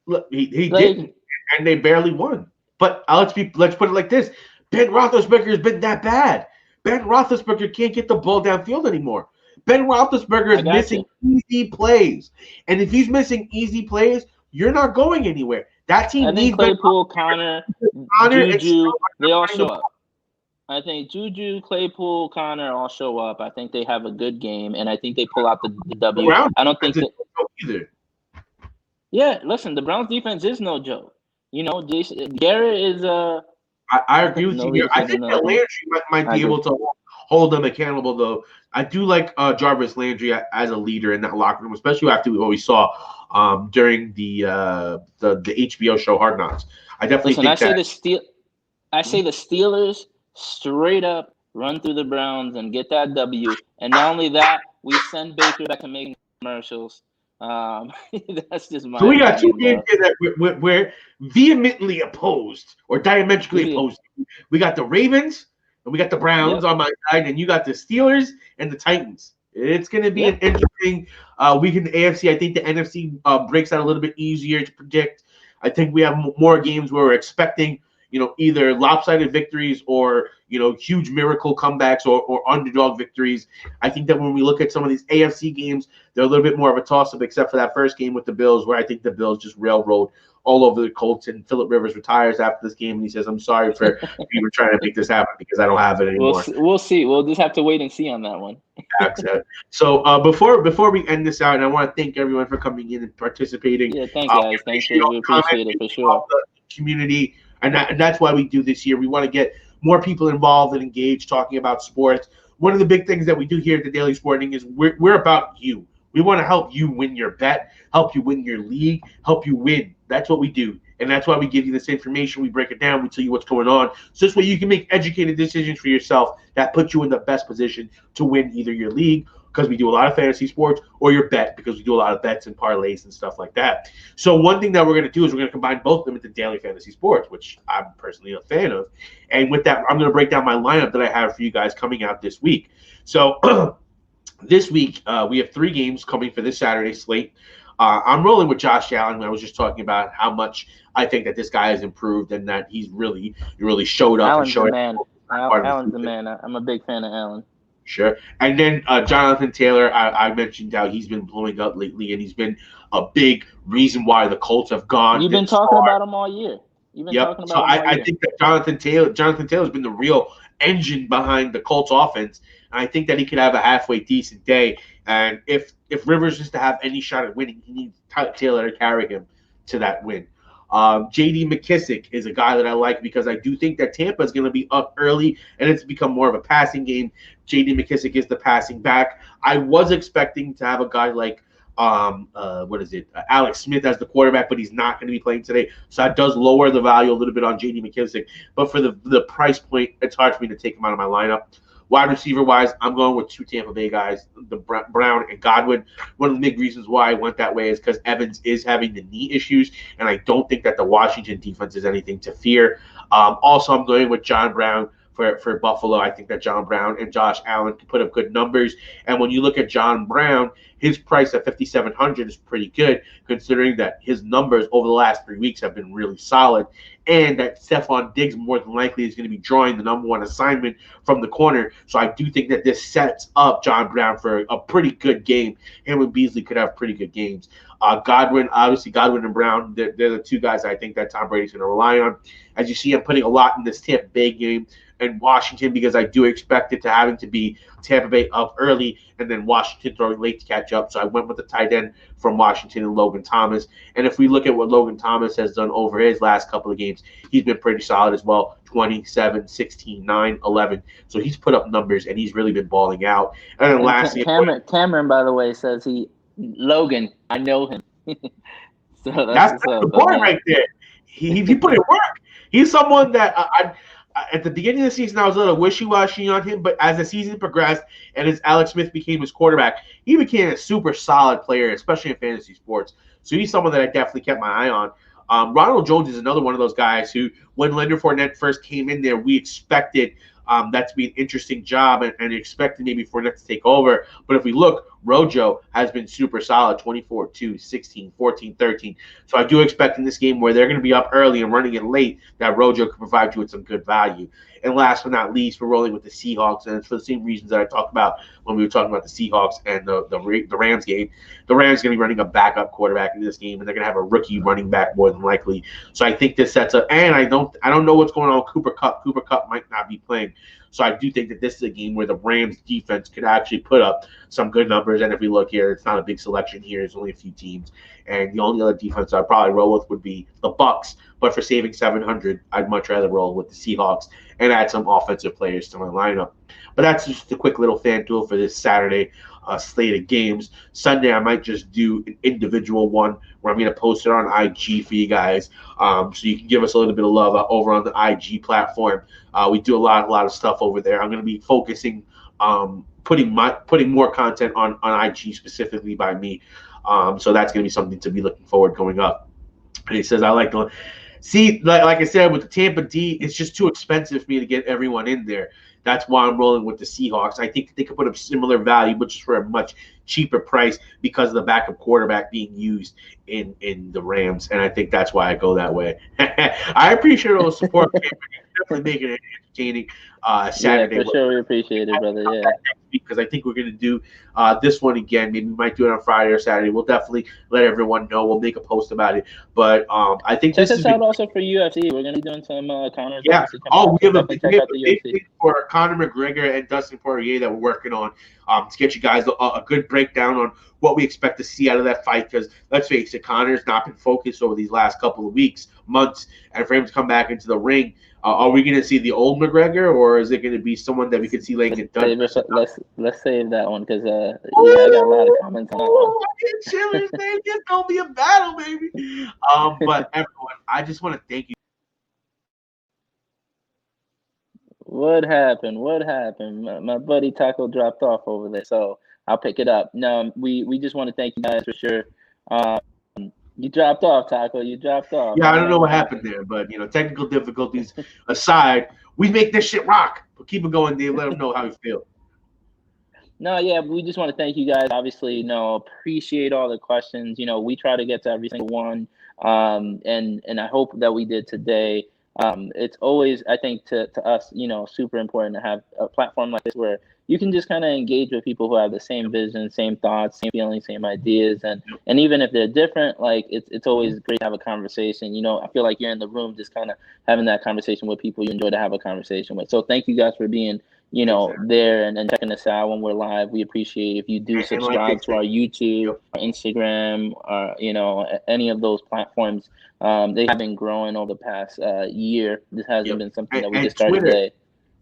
Look, he didn't, and they barely won. But let's put it like this: Ben Roethlisberger has been that bad. Ben Roethlisberger can't get the ball downfield anymore. Ben Roethlisberger is missing easy plays. And if he's missing easy plays, you're not going anywhere. That team needs Claypool, Connor, Juju, they all show up. I think Juju, Claypool, Connor all show up. I think they have a good game, and I think they pull out the W. I don't think that either. Yeah, listen, the Browns defense is no joke. Garrett is I agree with you here. I think that Landry might be able to hold them accountable, though. I do like Jarvis Landry as a leader in that locker room, especially after what we saw during the HBO show Hard Knocks. I definitely think I say the Steelers straight up run through the Browns and get that W. And not only that, we send Baker back to making commercials. That's just my. So we got two games here that we're vehemently opposed or diametrically opposed. We got the Ravens and we got the Browns on my side, and you got the Steelers and the Titans. It's going to be an interesting week in the AFC. I think the NFC breaks out a little bit easier to predict. I think we have more games where we're expecting, either lopsided victories or, huge miracle comebacks or underdog victories. I think that when we look at some of these AFC games, they're a little bit more of a toss-up, except for that first game with the Bills, where I think the Bills just railroad all over the Colts, and Phillip Rivers retires after this game, and he says, "I'm sorry for even trying to make this happen because I don't have it anymore." We'll see. We'll just have to wait and see on that one. So before we end this out, and I want to thank everyone for coming in and participating. Yeah, thanks, guys. Thanks. We appreciate it for sure. The community, and that's why we do this here. We want to get more people involved and engaged talking about sports. One of the big things that we do here at the Daily Sporting is we're about you. We want to help you win your bet, help you win your league, help you win. That's what we do. And that's why we give you this information. We break it down. We tell you what's going on. So this way you can make educated decisions for yourself that put you in the best position to win either your league, because we do a lot of fantasy sports, or your bet, because we do a lot of bets and parlays and stuff like that. So one thing that we're going to do is we're going to combine both of them into Daily Fantasy Sports, which I'm personally a fan of. And with that, I'm going to break down my lineup that I have for you guys coming out this week. So this week, we have 3 games coming for this Saturday slate. I'm rolling with Josh Allen. I was just talking about how much I think that this guy has improved and that he's really showed up. Allen's the man. Allen's the man. I'm a big fan of Allen. Sure. And then Jonathan Taylor, I mentioned how he's been blowing up lately, and he's been a big reason why the Colts have gone. You've been talking about him all year. I think that Jonathan Taylor's been the real engine behind the Colts offense. And I think that he could have a halfway decent day And if Rivers is to have any shot at winning, he needs Taylor to carry him to that win. J.D. McKissick is a guy that I like because I do think that Tampa is going to be up early and it's become more of a passing game. J.D. McKissick is the passing back. I was expecting to have a guy like Alex Smith as the quarterback, but he's not going to be playing today. So that does lower the value a little bit on J.D. McKissick. But for the price point, it's hard for me to take him out of my lineup. Wide receiver wise, I'm going with two Tampa Bay guys, the Brown and Godwin. One of the big reasons why I went that way is because Evans is having the knee issues, and I don't think that the Washington defense is anything to fear. Also, I'm going with John Brown for Buffalo. I think that John Brown and Josh Allen can put up good numbers. And when you look at John Brown, his price at $5,700 is pretty good, considering that his numbers over the last 3 weeks have been really solid, and that Stephon Diggs more than likely is going to be drawing the number one assignment from the corner. So I do think that this sets up John Brown for a pretty good game. Him and Beasley could have pretty good games. Godwin and Brown, they're the two guys I think that Tom Brady's going to rely on. As you see, I'm putting a lot in this Tampa Bay game and Washington because I do expect it to having to be Tampa Bay up early and then Washington throwing late to catch up. So I went with the tight end from Washington and Logan Thomas. And if we look at what Logan Thomas has done over his last couple of games, he's been pretty solid as well. 27, 16, 9, 11. So he's put up numbers and he's really been balling out. And then lastly, Cameron, by the way, says Logan, I know him. So that's the point right there. He put in work. He's someone that I at the beginning of the season, I was a little wishy-washy on him, but as the season progressed and as Alex Smith became his quarterback, he became a super solid player, especially in fantasy sports. So he's someone that I definitely kept my eye on. Ronald Jones is another one of those guys who, when Leonard Fournette first came in there, we expected that to be an interesting job and expected maybe Fournette to take over. But if we look, Rojo has been super solid, 24-2, 16, 14, 13. So I do expect in this game where they're going to be up early and running it late that Rojo can provide you with some good value. And last but not least, we're rolling with the Seahawks, and it's for the same reasons that I talked about when we were talking about the Seahawks and the Rams game. The Rams going to be running a backup quarterback in this game, and they're going to have a rookie running back more than likely. So I think this sets up, and I don't know what's going on with Cooper Kupp. Cooper Kupp might not be playing. So I do think that this is a game where the Rams defense could actually put up some good numbers. And if we look here, it's not a big selection here. There's only a few teams. And the only other defense I'd probably roll with would be the Bucs. But for saving $700, I'd much rather roll with the Seahawks and add some offensive players to my lineup. But that's just a quick little fan tool for this Saturday slate of games. Sunday, I might just do an individual one where I'm going to post it on IG for you guys, so you can give us a little bit of love over on the IG platform. We do a lot of stuff over there. I'm going to be focusing, putting more content on IG specifically by me. So that's going to be something to be looking forward going up. And he says, I like to see, like I said, with the Tampa D, it's just too expensive for me to get everyone in there. That's why I'm rolling with the Seahawks. I think they could put up similar value, but just for a much cheaper price because of the backup quarterback being used in the Rams. And I think that's why I go that way. I appreciate all the support. Definitely making it entertaining Saturday. Yeah, for sure. We appreciate it, brother. Yeah. Because I think we're going to do this one again. Maybe we might do it on Friday or Saturday. We'll definitely let everyone know. We'll make a post about it. But I think check us out also for UFC. We're going to be doing some Conor. Yeah. We have a big thing for Conor McGregor and Dustin Poirier that we're working on to get you guys a good breakdown on what we expect to see out of that fight. Because let's face it, Conor's not been focused over these last couple of weeks, months, and for him to come back into the ring. Are we going to see the old McGregor, or is it going to be someone that we could see laying it done? Let's save that one because I got a lot of comments on that one. It's going to be a battle, baby. But everyone, I just want to thank you. What happened? My buddy Taco dropped off over there, so I'll pick it up. No, we just want to thank you guys for sure. You dropped off, Taco. You dropped off. Yeah, I don't know what happened there, but technical difficulties aside, we make this shit rock. But keep it going, Dave. Let them know how you feel. No, yeah, we just want to thank you guys. Obviously, appreciate all the questions. We try to get to every single one, and I hope that we did today. It's always, I think, to us, super important to have a platform like this where you can just kind of engage with people who have the same vision, same thoughts, same feelings, same ideas, and even if they're different, like it's always great to have a conversation. I feel like you're in the room just kind of having that conversation with people you enjoy to have a conversation with. So thank you guys for being there and checking us out when we're live. We appreciate if you do subscribe to our YouTube, our Instagram, any of those platforms. They have been growing over the past year. This hasn't been something that we just started today.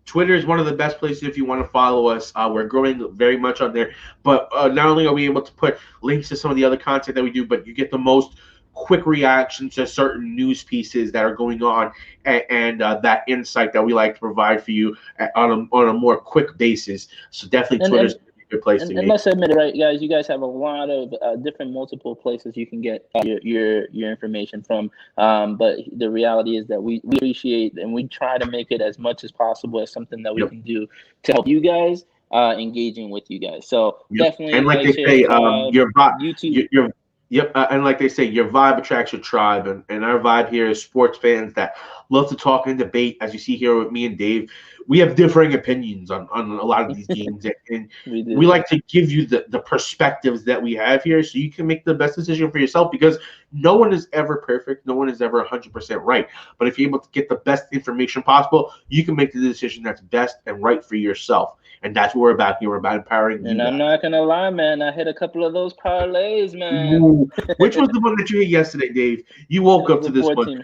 Twitter is one of the best places if you want to follow us. We're growing very much on there. But not only are we able to put links to some of the other content that we do, but you get the most quick reaction to certain news pieces that are going on, and that insight that we like to provide for you on a more quick basis. So definitely Twitter's a good place to be. And let's admit it, right, guys? You guys have a lot of different multiple places you can get your information from. But the reality is that we appreciate and we try to make it as much as possible as something that we can do to help you guys, engaging with you guys. So definitely, and like they say, your YouTube. And like they say, your vibe attracts your tribe, and our vibe here is sports fans that love to talk and debate. As you see here with me and Dave, we have differing opinions on a lot of these games, and we like to give you the perspectives that we have here, so you can make the best decision for yourself. Because no one is ever perfect, no one is ever 100% right. But if you're able to get the best information possible, you can make the decision that's best and right for yourself. And that's what we're about here. We're about empowering you. And I'm not gonna lie, man. I hit a couple of those parlays, man. Ooh. Which was the one that you hit yesterday, Dave? You woke up to this one.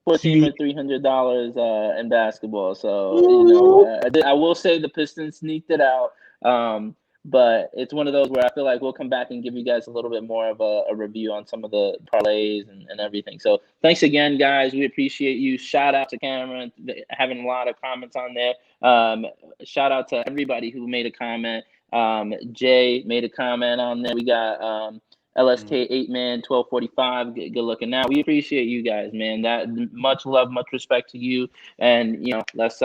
$14 or $300 in basketball. So I will say the Pistons sneaked it out. But it's one of those where I feel like we'll come back and give you guys a little bit more of a review on some of the parlays and everything. So thanks again, guys. We appreciate you. Shout out to Cameron, having a lot of comments on there. Shout out to everybody who made a comment. Jay made a comment on there. We got LSK 8-man 1245. Good looking out. We appreciate you guys, man. That much love, much respect to you. And let's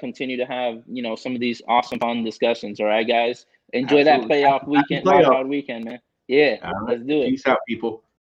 continue to have some of these awesome fun discussions. All right, guys. Enjoy that playoff weekend, wild card weekend, man. Yeah, let's do it. Peace out, people.